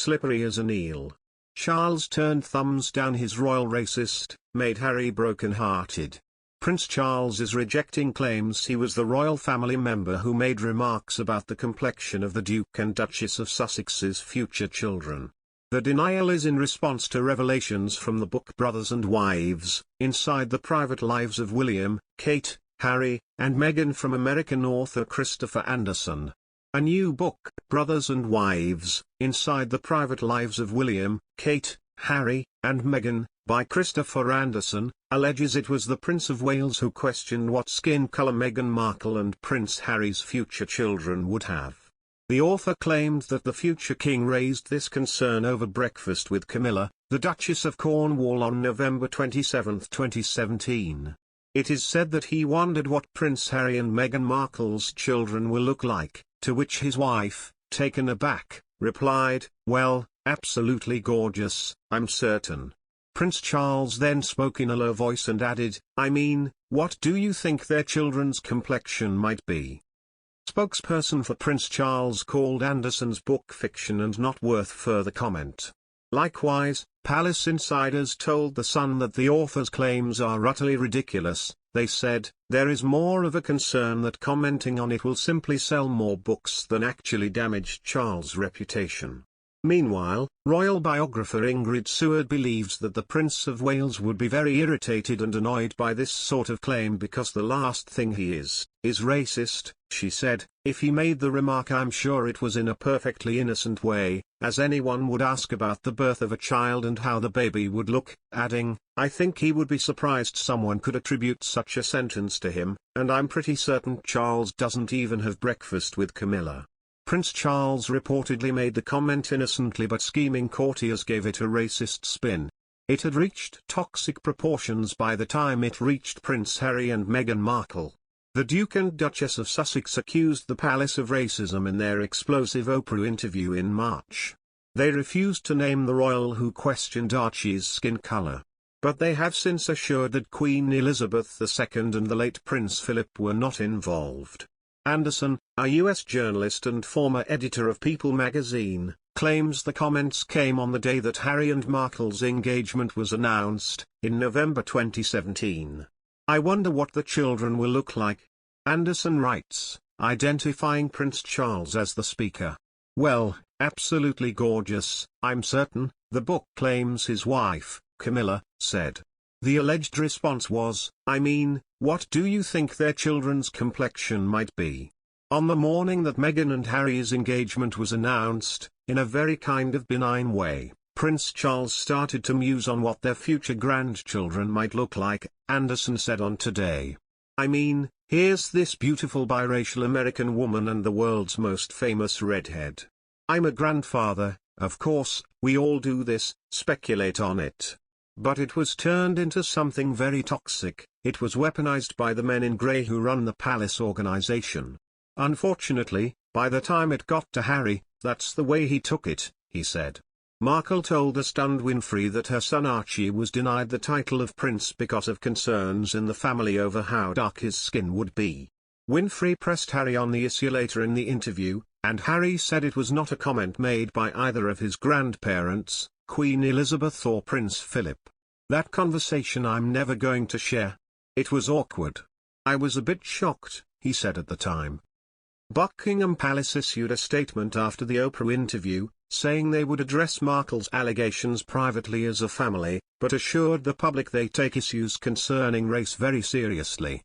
slippery as an eel. Charles turned thumbs down his royal racist, made Harry broken-hearted. Prince Charles is rejecting claims he was the royal family member who made remarks about the complexion of the Duke and Duchess of Sussex's future children. The denial is in response to revelations from the book Brothers and Wives, Inside the Private Lives of William, Kate, Harry, and Meghan from American author Christopher Andersen. A new book, Brothers and Wives, Inside the Private Lives of William, Kate, Harry, and Meghan, by Christopher Andersen, alleges it was the Prince of Wales who questioned what skin colour Meghan Markle and Prince Harry's future children would have. The author claimed that the future king raised this concern over breakfast with Camilla, the Duchess of Cornwall on November 27, 2017. It is said that he wondered what Prince Harry and Meghan Markle's children will look like, to which his wife, taken aback, replied, "Well, absolutely gorgeous, I'm certain." Prince Charles then spoke in a low voice and added, "I mean, what do you think their children's complexion might be?" Spokesperson for Prince Charles called Andersen's book fiction and not worth further comment. Likewise, palace insiders told The Sun that the author's claims are utterly ridiculous. They said, "There is more of a concern that commenting on it will simply sell more books than actually damage Charles' reputation." Meanwhile, royal biographer Ingrid Seward believes that the Prince of Wales would be very irritated and annoyed by this sort of claim because the last thing he is racist. She said, "If he made the remark, I'm sure it was in a perfectly innocent way, as anyone would ask about the birth of a child and how the baby would look," adding, "I think he would be surprised someone could attribute such a sentence to him, and I'm pretty certain Charles doesn't even have breakfast with Camilla." Prince Charles reportedly made the comment innocently, but scheming courtiers gave it a racist spin. It had reached toxic proportions by the time it reached Prince Harry and Meghan Markle. The Duke and Duchess of Sussex accused the palace of racism in their explosive Oprah interview in March. They refused to name the royal who questioned Archie's skin colour. But they have since assured that Queen Elizabeth II and the late Prince Philip were not involved. Andersen, a U.S. journalist and former editor of People magazine, claims the comments came on the day that Harry and Markle's engagement was announced, in November 2017. "I wonder what the children will look like." Andersen writes, identifying Prince Charles as the speaker. "Well, absolutely gorgeous, I'm certain," the book claims his wife, Camilla, said. The alleged response was, "I mean, what do you think their children's complexion might be?" On the morning that Meghan and Harry's engagement was announced, in a very kind of benign way, Prince Charles started to muse on what their future grandchildren might look like. Andersen said on Today, "I mean, here's this beautiful biracial American woman and the world's most famous redhead. I'm a grandfather, of course, we all do this, speculate on it. But it was turned into something very toxic. It was weaponized by the men in grey who run the palace organization. Unfortunately, by the time it got to Harry, that's the way he took it," he said. Markle told the stunned Winfrey that her son Archie was denied the title of prince because of concerns in the family over how dark his skin would be. Winfrey pressed Harry on the issue later in the interview, and Harry said it was not a comment made by either of his grandparents, Queen Elizabeth or Prince Philip. "That conversation I'm never going to share. It was awkward. I was a bit shocked," he said at the time. Buckingham Palace issued a statement after the Oprah interview, saying they would address Markle's allegations privately as a family, but assured the public they take issues concerning race very seriously.